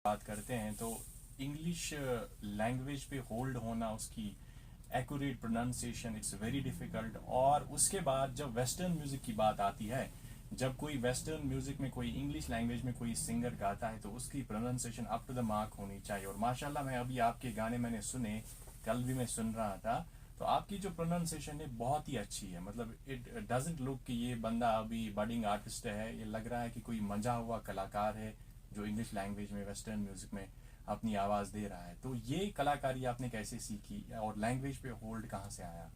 बात करते हैं तो इंग्लिश लैंग्वेज पे होल्ड होना, उसकी accurate pronunciation it's very difficult. और उसके बाद जब वेस्टर्न म्यूजिक की बात आती है, जब कोई वेस्टर्न म्यूजिक में कोई इंग्लिश लैंग्वेज में कोई सिंगर गाता है तो उसकी pronunciation up to the mark होनी चाहिए। और माशाल्लाह मैं अभी आपके गाने मैंने सुने, कल भी मैं सुन रहा था, तो आपकी जो प्रोनाउंसिएशन है बहुत ही अच्छी है। मतलब इट डजंट लुक कि ये बंदा अभी बडिंग आर्टिस्ट है, ये लग रहा है कि कोई मंजा हुआ कलाकार है जो इंग्लिश लैंग्वेज में वेस्टर्न म्यूजिक में अपनी आवाज़ दे रहा है। तो ये कलाकारी आपने कैसे सीखी और लैंग्वेज पे होल्ड कहाँ से आया?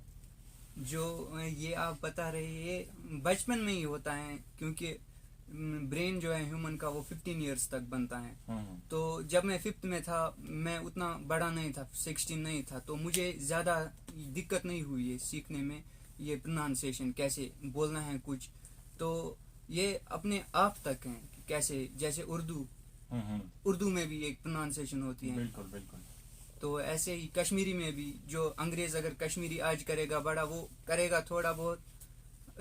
जो ये आप बता रहे हैं ये बचपन में ही होता है, क्योंकि ब्रेन जो है ह्यूमन का वो 15 इयर्स तक बनता है। तो जब मैं फिफ्थ में था, मैं उतना बड़ा नहीं था, 16 नहीं था, तो मुझे ज़्यादा दिक्कत नहीं हुई है सीखने में। ये प्रोनाउंसिएशन कैसे बोलना है कुछ, तो ये अपने आप तक है कि कैसे, जैसे उर्दू में भी एक प्रोनाउंसिएशन होती है। बिल्कुल बिल्कुल। तो ऐसे ही कश्मीरी में भी, जो अंग्रेज अगर कश्मीरी आज करेगा बड़ा, वो करेगा थोड़ा बहुत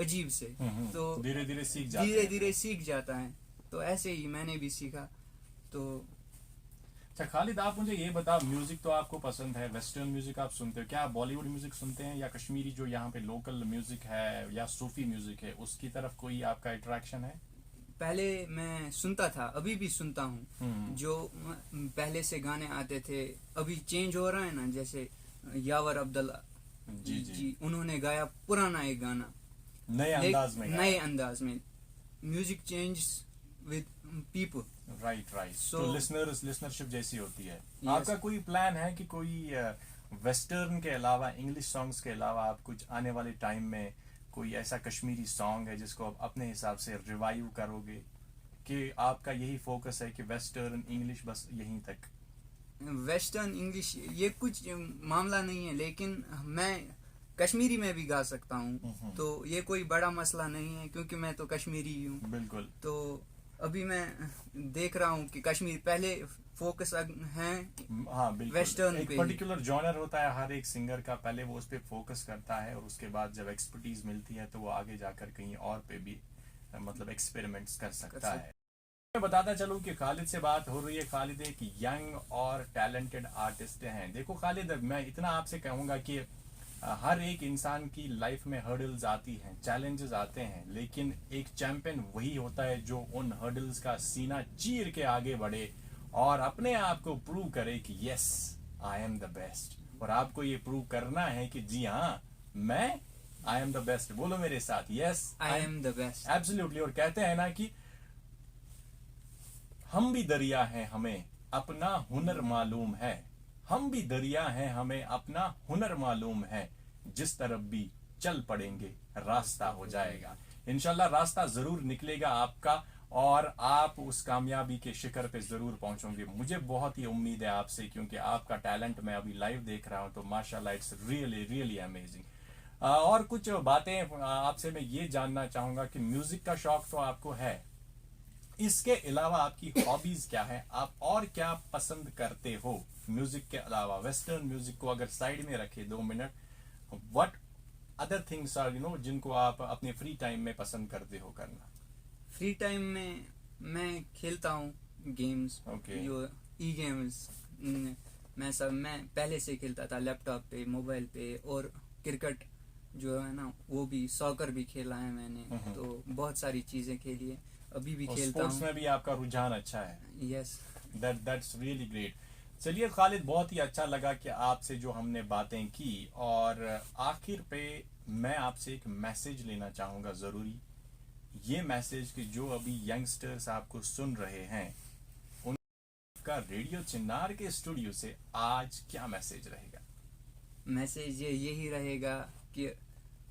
अजीब से, तो धीरे धीरे सीख जाते धीरे हैं। धीरे सीख जाता है। तो ऐसे ही मैंने भी सीखा। तो अच्छा खालिद, आप मुझे ये बताओ, म्यूजिक तो आपको पसंद है, वेस्टर्न म्यूजिक आप सुनते हो, क्या आप बॉलीवुड म्यूजिक सुनते हैं या कश्मीरी जो यहाँ पे लोकल म्यूजिक है या सूफी म्यूजिक है उसकी तरफ कोई आपका अट्रैक्शन है? पहले मैं सुनता था, अभी भी सुनता हूँ। जो पहले से गाने आते थे, अभी चेंज हो रहा है ना, जैसे यावर अब्दुल्ला जी उन्होंने गाया पुराना एक गाना नए अंदाज में नए अंदाज में। Music change with people. Right right. So- तो लिसनरशिप जैसी होती है। Yes. आपका कोई प्लान है कि कोई वेस्टर्न के अलावा, इंग्लिश सॉन्ग्स के अलावा, आप कुछ आने वाले टाइम में कोई ऐसा कश्मीरी सॉन्ग है जिसको आप अपने हिसाब से रिवाइव करोगे, कि आपका यही फोकस है कि वेस्टर्न इंग्लिश बस यहीं तक? वेस्टर्न इंग्लिश ये कुछ मामला नहीं है, लेकिन मैं कश्मीरी में भी गा सकता हूँ। तो ये कोई बड़ा मसला नहीं है, क्योंकि मैं तो कश्मीरी ही हूँ। बिल्कुल। तो अभी मैं देख रहा हूँ कि कश्मीर पहले फोकस है हाँ बिल्कुल। वेस्टर्न एक पे। पर्टिकुलर जॉनर होता है हर एक सिंगर का, पहले वो उस पे फोकस करता है और उसके बाद जब एक्सपर्टीज मिलती है तो वो आगे जाकर कहीं और पे भी मतलब एक्सपेरिमेंट्स कर सकता है। मैं बताता चलूं कि खालिद से बात हो रही है। खालिद एक यंग और टैलेंटेड आर्टिस्ट हैं। देखो खालिद, मैं इतना आपसे कहूंगा कि हर एक इंसान की लाइफ में हर्डल्स आती हैं, चैलेंजेस आते हैं, लेकिन एक चैंपियन वही होता है जो उन हर्डल्स का सीना चीर के आगे बढ़े और अपने आप को प्रूव करे कि yes I am the best. और आपको ये प्रूव करना है कि जी हाँ, मैं आई एम द बेस्ट। बोलो मेरे साथ, yes I am the best. Absolutely. और कहते हैं ना कि हम भी दरिया हैं, हमें अपना हुनर मालूम है। हम भी दरिया हैं, हमें अपना हुनर मालूम है। जिस तरफ भी चल पड़ेंगे रास्ता हो जाएगा। इंशाल्लाह रास्ता जरूर निकलेगा आपका और आप उस कामयाबी के शिखर पे जरूर पहुंचोगे। मुझे बहुत ही उम्मीद है आपसे, क्योंकि आपका टैलेंट मैं अभी लाइव देख रहा हूं, तो माशाल्लाह इट्स रियली रियली अमेजिंग। और कुछ बातें आपसे मैं ये जानना चाहूंगा कि म्यूजिक का शौक तो आपको है, इसके अलावा आपकी हॉबीज क्या है? आप और क्या पसंद करते हो म्यूजिक के अलावा? वेस्टर्न म्यूजिक को अगर साइड में रखे 2 minute, what other things are जिनको आप अपने फ्री टाइम में पसंद करते हो करना? फ्री टाइम में मैं खेलता हूँ गेम्स। Okay. जो ई गेम्स मैं पहले से खेलता था, लैपटॉप पे, मोबाइल पे। और क्रिकेट जो है ना, वो भी, सॉकर भी खेला है मैंने। तो बहुत सारी चीजें खेली है, अभी भी खेलता स्पोर्ट्स हूँ। में भी आपका रुझान अच्छा है। यस। That's really great. चलिए खालिद, बहुत ही अच्छा लगा कि आपसे जो हमने बातें की, और आखिर पे मैं आपसे एक मैसेज लेना चाहूंगा जरूरी। ये मैसेज कि जो अभी यंगस्टर्स आपको सुन रहे हैं, उनका रेडियो चिन्नार के स्टूडियो से आज क्या मैसेज रहेगा? मैसेज यही रहेगा कि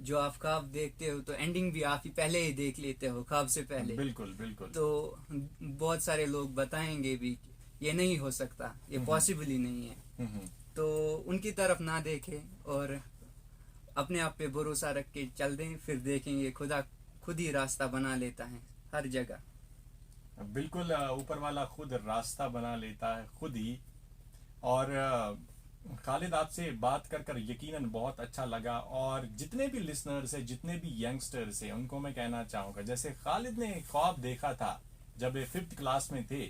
जो आप ख्वाब देखते हो, तो एंडिंग भी आप ही पहले ही देख लेते हो ख्वाब से पहले। बिल्कुल बिल्कुल। तो बहुत सारे लोग बताएंगे भी कि ये नहीं हो सकता, ये पॉसिबल ही नहीं है। तो उनकी तरफ ना देखें और अपने आप पे भरोसा रख के चल दें, फिर देखेंगे खुदा खुद ही रास्ता बना लेता है हर जगह। बिल्कुल, ऊपर वाला खुद रास्ता बना लेता है, खुद ही। और खालिद, आपसे बात कर कर यकीनन बहुत अच्छा लगा। और जितने भी लिसनर्स हैं, जितने भी यंगस्टर्स हैं, उनको मैं कहना चाहूंगा, जैसे खालिद ने ख्वाब देखा था जब वे 5th क्लास में थे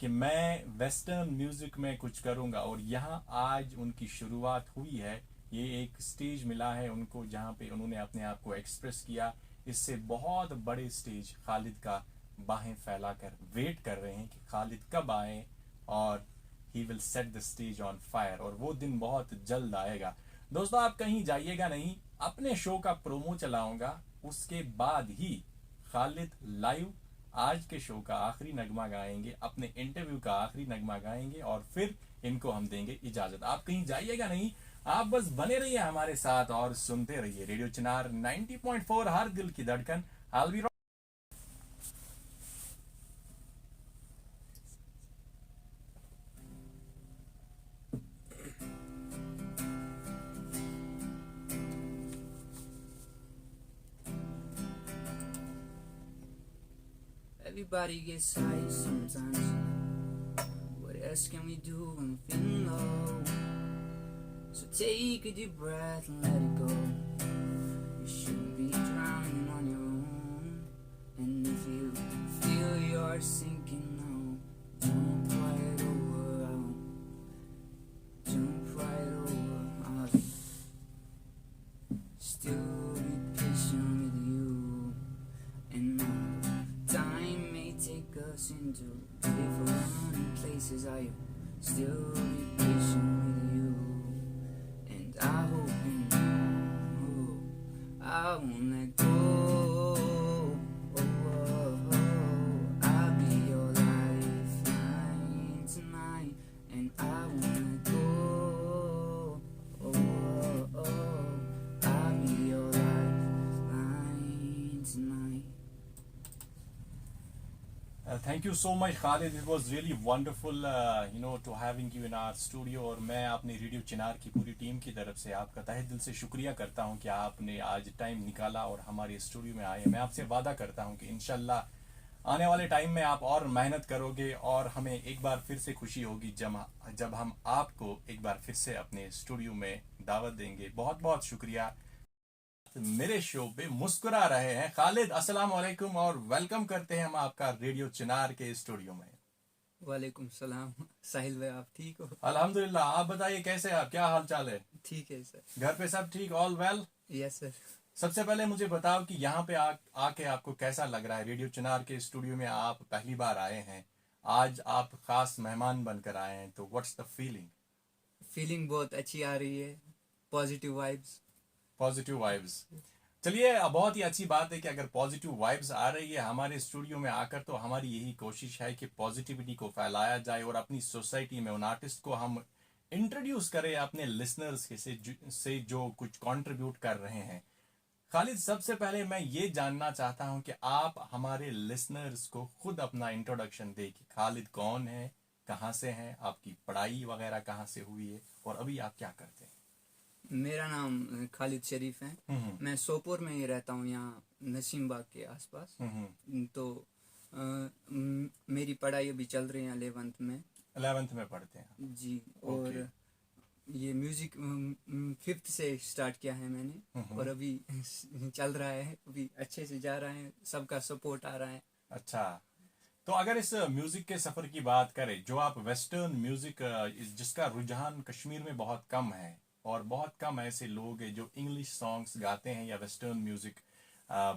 कि मैं वेस्टर्न म्यूजिक में कुछ करूंगा, और यहाँ आज उनकी शुरुआत हुई है। ये एक स्टेज मिला है उनको जहाँ पे उन्होंने अपने आप को एक्सप्रेस किया। इससे बहुत बड़े स्टेज खालिद का बाहें फैलाकर वेट कर रहे हैं कि खालिद कब आए और he will set the stage on fire, और वो दिन बहुत जल्द आएगा। दोस्तों आप कहीं जाइएगा नहीं, अपने शो का प्रोमो चलाऊंगा, उसके बाद ही खालिद लाइव आज के शो का आखिरी नगमा गाएंगे, अपने इंटरव्यू का आखिरी नगमा गाएंगे, और फिर इनको हम देंगे इजाजत। आप कहीं जाइएगा नहीं, आप बस बने रहिए हमारे साथ और सुनते रहिए रेडियो चिनार 90.4, हर दिल की धड़कन। I'll be Everybody gets high sometimes. What else can we do when we're feeling low? So take a deep breath and let it go. You shouldn't be drowning on your own. And if you feel you're sinking now, jump right over out. Jump right over out. Still be patient with you. And time may take us into different places. I still be patient with you, and I hope you know I won't let go. I'll be your lifeline tonight, and I won't let go. I'll be your lifeline tonight. Thank you so much Khalid, it was really wonderful to having you in our studio. और मैं अपनी radio चिनार की पूरी team की तरफ से आपका तहे दिल से शुक्रिया करता हूं कि आपने आज टाइम निकाला और हमारे स्टूडियो में आए। मैं आपसे वादा करता हूं कि इंशाल्लाह आने वाले टाइम में आप और मेहनत करोगे और हमें एक बार फिर से खुशी होगी जब हम आपको एक बार फिर से अपने स्टूडियो में दावत देंगे। बहुत बहुत शुक्रिया। मेरे शो पे मुस्कुरा रहे हैं खालिद, अस्सलाम वालेकुम और वेलकम करते हैं हम आपका रेडियो चिनार के स्टूडियो में। वालेकुम सलाम साहिल भाई, आप ठीक हो? अल्हम्दुलिल्लाह, आप बताइए कैसे आप, क्या हाल चाल है? ठीक है सर। घर पे सब ठीक, ऑल वेल? Yes sir. सबसे पहले मुझे बताओ कि यहाँ पे आके आपको कैसा लग रहा है? रेडियो चिनार के स्टूडियो में आप पहली बार आए हैं, आज आप खास मेहमान बनकर आए हैं, तो व्हाट्स द फीलिंग? फीलिंग बहुत अच्छी आ रही है, पॉजिटिव वाइब्स। Positive vibes. चलिए, बहुत ही अच्छी बात है कि अगर पॉजिटिव वाइब्स आ रही है हमारे स्टूडियो में आकर, तो हमारी यही कोशिश है कि पॉजिटिविटी को फैलाया जाए और अपनी सोसाइटी में उन आर्टिस्ट को हम इंट्रोड्यूस करें अपने लिसनर्स के से जो कुछ कंट्रीब्यूट कर रहे हैं। खालिद, सबसे पहले मैं ये जानना चाहता हूं कि आप हमारे लिसनर्स को खुद अपना इंट्रोडक्शन दें कि खालिद कौन है, कहाँ से हैं, आपकी पढ़ाई वगैरह कहाँ से हुई है और अभी आप क्या करते हैं। मेरा नाम खालिद शरीफ है। मैं सोपोर में ही रहता हूँ, यहाँ नसीम बाग के आसपास। तो मेरी पढ़ाई अभी चल रही है 11th में। 11th में पढ़ते हैं जी। और ये म्यूजिक 5th से स्टार्ट किया है मैंने, और अभी चल रहा है, अभी अच्छे से जा रहा है, सबका सपोर्ट आ रहा है। अच्छा, तो अगर इस म्यूजिक के सफर की बात करें, जो आप वेस्टर्न म्यूजिक जिसका रुझान कश्मीर में बहुत कम है और बहुत कम ऐसे लोग हैं जो इंग्लिश सॉन्ग्स गाते हैं या वेस्टर्न म्यूजिक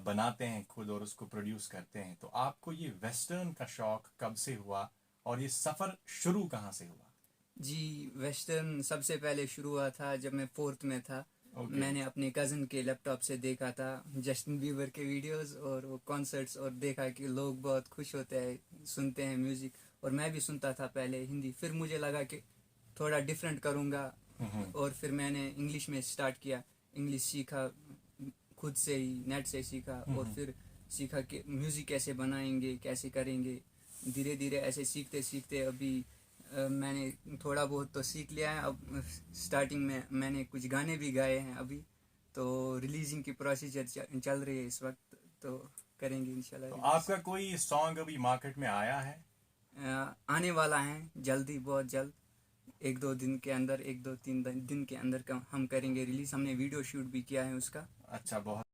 बनाते हैं खुद और उसको प्रोड्यूस करते हैं, तो आपको ये वेस्टर्न का शौक कब से हुआ और ये सफर शुरू कहाँ से हुआ? जी, वेस्टर्न सबसे पहले शुरू हुआ था जब मैं 4th में था। मैंने अपने कज़न के लैपटॉप से देखा था जस्टिन बीबर के वीडियोस और वो कॉन्सर्ट्स, और देखा कि लोग बहुत खुश होते हैं, सुनते हैं म्यूजिक, और मैं भी सुनता था पहले हिंदी। फिर मुझे लगा कि थोड़ा डिफरेंट करूँगा, और फिर मैंने इंग्लिश में स्टार्ट किया। इंग्लिश सीखा खुद से ही, नेट से सीखा, और फिर सीखा कि म्यूज़िक कैसे बनाएंगे, कैसे करेंगे। धीरे धीरे ऐसे सीखते सीखते अभी मैंने थोड़ा बहुत तो सीख लिया है। अब स्टार्टिंग में मैंने कुछ गाने भी गाए हैं अभी, तो रिलीजिंग की प्रोसीजर चल रही है इस वक्त, तो करेंगे इंशाल्लाह। तो आपका कोई सॉन्ग अभी मार्केट में आया है? आने वाला है जल्दी, बहुत जल्द, 1-2 दिन के अंदर, 1-2-3 दिन के अंदर का हम करेंगे रिलीज। हमने वीडियो शूट भी किया है उसका। अच्छा, बहुत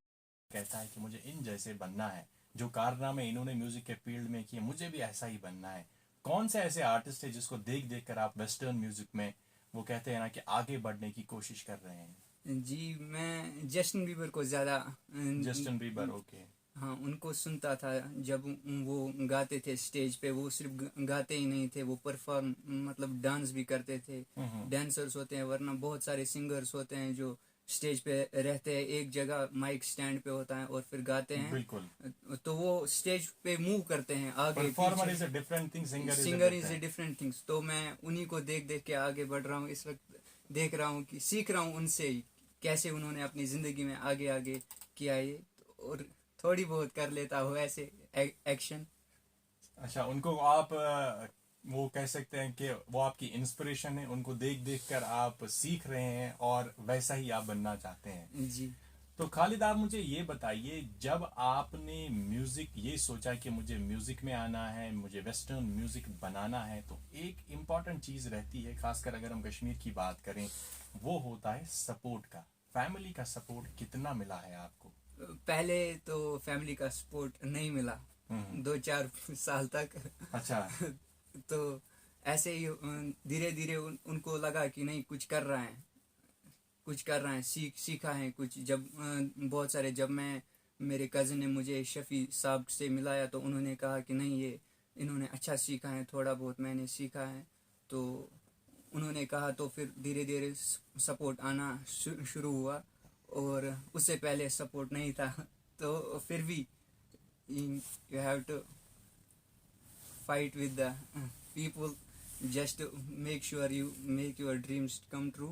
कहता है कि मुझे इन जैसे बनना है, जो कारनामे इन्होंने म्यूजिक के फील्ड में किए मुझे भी ऐसा ही बनना है। कौन से ऐसे आर्टिस्ट है जिसको देख देख कर आप वेस्टर्न म्यूजिक में वो कहते हैं ना कि आगे बढ़ने की कोशिश कर रहे हैं? जी, मैं जस्टिन बीबर को ज़्यादा जस्टिन बीबर, ओके। हाँ, उनको सुनता था जब वो गाते थे स्टेज पे। वो सिर्फ गाते ही नहीं थे, वो परफॉर्म मतलब डांस भी करते थे। डांसर्स होते हैं, वरना बहुत सारे सिंगर्स होते हैं जो स्टेज पे रहते हैं, एक जगह माइक स्टैंड पे होता है और फिर गाते हैं। बिल्कुल। तो वो स्टेज पे मूव करते हैं आगे परफॉर्मर पीछे। Is a different thing, singer is a different things. तो मैं उन्हीं को देख देख के आगे बढ़ रहा हूँ इस वक्त। देख रहा हूँ कि सीख रहा हूँ उनसे ही कैसे उन्होंने अपनी जिंदगी में आगे आगे किया ये। और थोड़ी बहुत कर लेता हूँ ऐसे एक्शन। अच्छा, उनको आप वो कह सकते हैं कि वो आपकी इंस्पिरेशन है, उनको देख देख कर आप सीख रहे हैं और वैसा ही आप बनना चाहते हैं। जी। तो खालिद, आप मुझे ये बताइए, जब आपने म्यूजिक ये सोचा कि मुझे म्यूजिक में आना है, मुझे वेस्टर्न म्यूजिक बनाना है, तो एक इम्पॉर्टेंट चीज रहती है, खासकर अगर हम कश्मीर की बात करें, वो होता है सपोर्ट का। फैमिली का सपोर्ट कितना मिला है आपको? पहले तो फैमिली का सपोर्ट नहीं मिला 2-4 साल तक। अच्छा। तो ऐसे ही धीरे धीरे उनको लगा कि नहीं, कुछ कर रहा है, कुछ कर रहा है, सीखा है कुछ। जब बहुत सारे, जब मैं, मेरे कज़न ने मुझे शफ़ी साहब से मिलाया तो उन्होंने कहा कि नहीं, ये इन्होंने अच्छा सीखा है, थोड़ा बहुत मैंने सीखा है। तो उन्होंने कहा, तो फिर धीरे धीरे सपोर्ट आना शुरू हुआ। और उससे पहले सपोर्ट नहीं था। तो फिर भी you have to fight with the people just to make sure you make your dreams come true.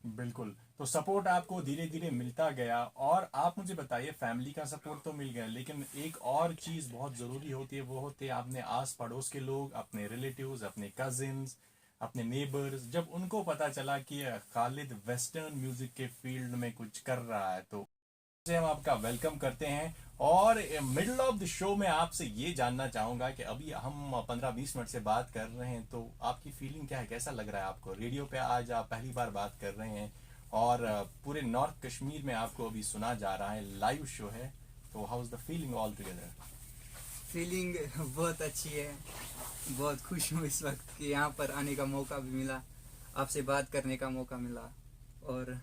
बिल्कुल। तो सपोर्ट आपको धीरे धीरे मिलता गया, और आप मुझे बताइए, फैमिली का सपोर्ट तो मिल गया, लेकिन एक और चीज बहुत जरूरी होती है, वो होते हैं आपने आस पड़ोस के लोग, अपने रिलेटिव्स, अपने कजिन्स, अपने नेबर्स। जब उनको पता चला कि खालिद वेस्टर्न म्यूजिक के फील्ड में कुछ कर रहा है, तो हम आपका वेलकम करते हैं। और मिडिल ऑफ द शो में आपसे ये जानना चाहूंगा कि अभी हम 15-20 मिनट से बात कर रहे हैं, तो आपकी फीलिंग क्या है, कैसा लग रहा है आपको? रेडियो पे आज आप पहली बार बात कर रहे हैं और पूरे नॉर्थ कश्मीर में आपको अभी सुना जा रहा है, लाइव शो है, तो how is the feeling all together? Feeling बहुत अच्छी है, बहुत खुश हूँ इस वक्त कि यहाँ पर आने का मौका भी मिला, आपसे बात करने का मौका मिला। और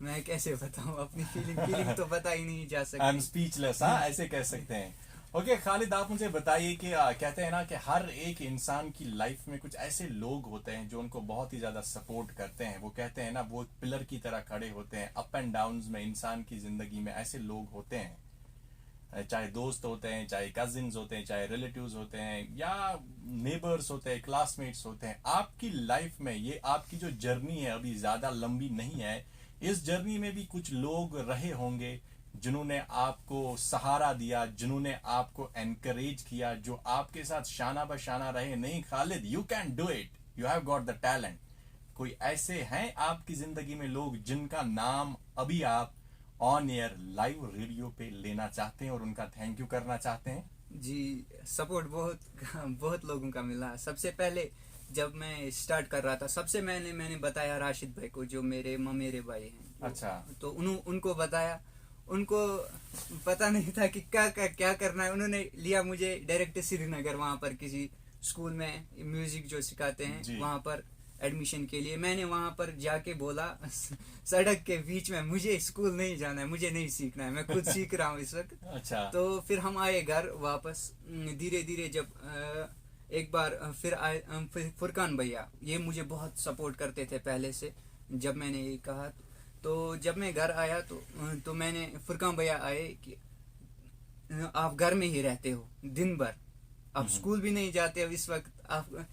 मैं कैसे बताऊँ अपनी फीलिंग तो बता ही नहीं जा सकती। आई एम स्पीचलेस, हाँ, ऐसे कह सकते हैं। ओके खालिद, आप मुझे बताइए कि कहते हैं ना कि हर एक इंसान की लाइफ में कुछ ऐसे लोग होते हैं जो उनको बहुत ही ज्यादा सपोर्ट करते हैं। वो कहते हैं ना, वो पिलर की तरह खड़े होते हैं अप एंड डाउन में। इंसान की जिंदगी में ऐसे लोग होते हैं, चाहे दोस्त होते हैं, चाहे कजिन्स होते हैं, चाहे रिलेटिव्स होते हैं, या नेबर्स होते हैं, क्लासमेट्स होते हैं। आपकी लाइफ में ये आपकी जो जर्नी है अभी ज्यादा लंबी नहीं है, इस जर्नी में भी कुछ लोग रहे होंगे जिन्होंने आपको सहारा दिया, जिन्होंने आपको एनकरेज किया, जो आपके साथ शाना बशाना रहे, नहीं Khalid you can do it, you have got the talent. कोई ऐसे हैं आपकी जिंदगी में लोग जिनका नाम अभी आप ऑन एयर लाइव रेडियो पे लेना चाहते हैं और उनका थैंक यू करना चाहते हैं? जी, सपोर्ट बहुत बहुत लोगों का मिला। सबसे पहले जब मैं स्टार्ट कर रहा था, सबसे मैंने बताया राशिद भाई को, जो मेरे ममेरे भाई हैं। अच्छा। तो उनको बताया। उनको पता नहीं था कि क्या करना है। उन्होंने लिया मुझे डायरेक्ट श्रीनगर, वहाँ पर किसी स्कूल में म्यूजिक जो सिखाते हैं वहाँ पर एडमिशन के लिए। मैंने वहाँ पर जाके बोला सड़क के बीच में, मुझे स्कूल नहीं जाना है, मुझे नहीं सीखना है, मैं खुद सीख रहा हूँ इस वक्त। अच्छा। तो फिर हम आए घर वापस। धीरे धीरे जब एक बार फिर आए, फिर फुरकान भैया, ये मुझे बहुत सपोर्ट करते थे पहले से। जब मैंने ये कहा, तो जब मैं घर आया तो मैंने, फुरकान भैया आए कि आप घर में ही रहते हो दिन भर, आप स्कूल भी नहीं जाते हो इस वक्त, आप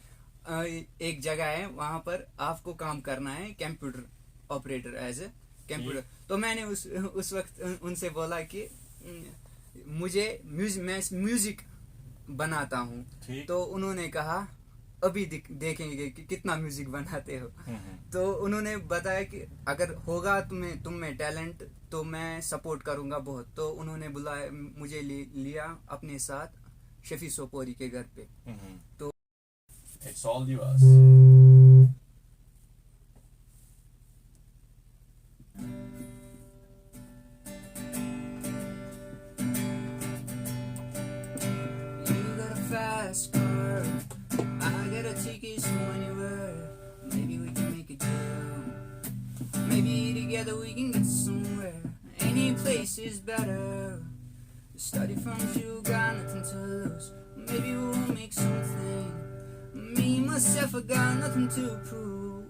एक जगह है वहां पर आपको काम करना है, computer operator, as a computer. तो मैंने उस वक्त उनसे बोला कि मुझे मैं म्यूजिक बनाता हूँ। तो उन्होंने कहा अभी देखेंगे कि कितना म्यूजिक बनाते हो। तो उन्होंने बताया कि अगर होगा तुम में टैलेंट तो मैं सपोर्ट करूंगा बहुत। तो उन्होंने बुलाया, मुझे लिया अपने साथ शफी सोपोरी के घर पे। तो It's all yours. you got a fast car, tickets to anywhere. Maybe we can make a deal. Maybe together we can get somewhere. Any place is better. Study from you, got nothing to lose. Maybe we'll make something. Me, myself, I got nothing to prove.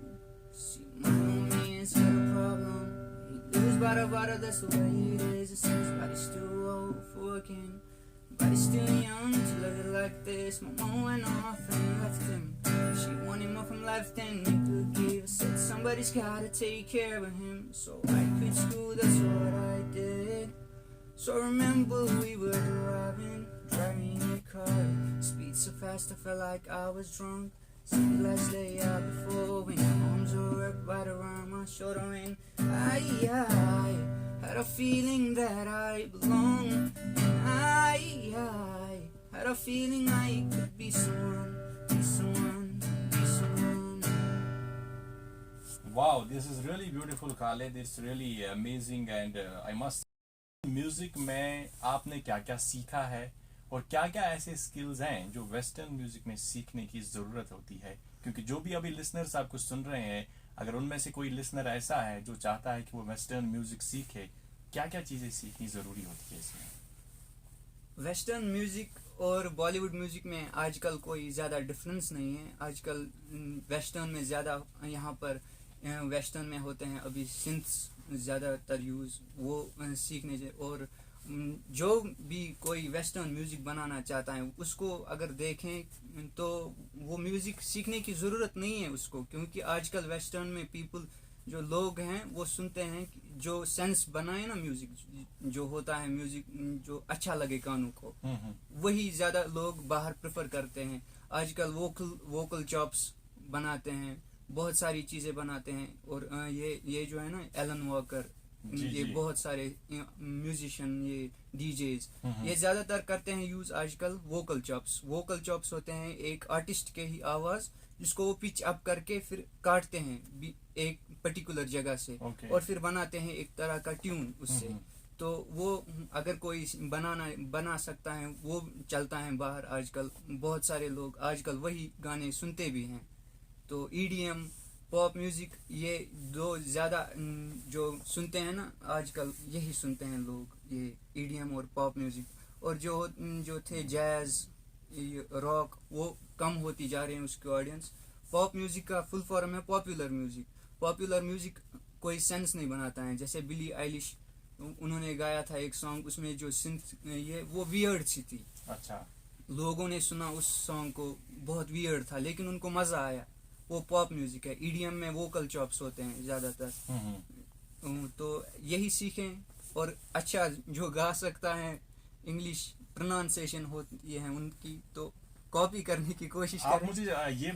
See, my old man's got a problem. He lives bada, that's the way it is. It seems body's too old for working. Body's still young to live it like this. My mom went off and left him. She wanted more from life than he could give. Said somebody's gotta take care of him. So I quit school, that's what I did. So remember we were driving a car. Speed so fast I felt like I was drunk. See the last day out before when your arms were wrapped right around my shoulder. And I had a feeling that I belonged. And I had a feeling I could be someone. Wow, this is really beautiful, Khaled. It's really amazing and I must music में आपने क्या क्या सीखा है और क्या क्या ऐसे स्किल्स हैं जो वेस्टर्न म्यूजिक में सीखने की ज़रूरत होती है, क्योंकि जो भी अभी लिसनर्स आपको सुन रहे हैं, अगर उनमें से कोई लिसनर ऐसा है जो चाहता है कि वो वेस्टर्न म्यूजिक सीखे, क्या क्या चीज़ें सीखनी ज़रूरी होती है इसमें? वेस्टर्न म्यूजिक और बॉलीवुड म्यूजिक में आजकल कोई ज़्यादा डिफरेंस नहीं है. आजकल वेस्टर्न में ज़्यादा यहाँ पर वेस्टर्न में होते हैं अभी सिंथ्स ज़्यादातर यूज़, वो सीखने से. और जो भी कोई वेस्टर्न म्यूज़िक बनाना चाहता है उसको अगर देखें तो वो म्यूज़िक सीखने की ज़रूरत नहीं है उसको, क्योंकि आजकल वेस्टर्न में पीपल जो लोग हैं वो सुनते हैं जो सेंस बनाए ना म्यूज़िक जो होता है, म्यूज़िक जो अच्छा लगे कानों को, वही ज़्यादा लोग बाहर प्रेफर करते हैं. आजकल वोकल चॉप्स बनाते हैं, बहुत सारी चीज़ें बनाते हैं. और ये जो है ना एलन वॉकर, ये बहुत सारे म्यूजिशियन, ये डीजेज, ये ज़्यादातर करते हैं यूज़ आजकल वोकल चॉप्स होते हैं एक आर्टिस्ट के ही आवाज़ जिसको वो पिच अप करके फिर काटते हैं एक पर्टिकुलर जगह से, और फिर बनाते हैं एक तरह का ट्यून उससे. तो वो अगर कोई बना सकता है वो चलता है बाहर. आजकल बहुत सारे लोग आजकल वही गाने सुनते भी हैं. तो ईडीएम, पॉप म्यूजिक, ये दो ज़्यादा जो सुनते हैं ना आजकल, यही सुनते हैं लोग, ये ईडीएम और पॉप म्यूजिक. और जो थे जैज़, रॉक, वो कम होती जा रहे हैं उसके ऑडियंस. पॉप म्यूजिक का फुल फॉर्म है पॉपुलर म्यूजिक कोई सेंस नहीं बनाता है. जैसे बिली आइलिश, उन्होंने गाया था एक सॉन्ग, उसमें जो सिंथ ये वो वियर्ड सी थी. अच्छा, लोगों ने सुना उस सॉन्ग को, बहुत वियर्ड था, लेकिन उनको मज़ा आया. वो पॉप म्यूजिक है. ईडीएम में वोकल चॉप्स होते हैं ज़्यादातर. तो यही सीखें. और अच्छा जो गा सकता है, इंग्लिश प्रोनाउंसिएशन होती है उनकी, तो कॉपी करने की कोशिश करें. आप मुझे ये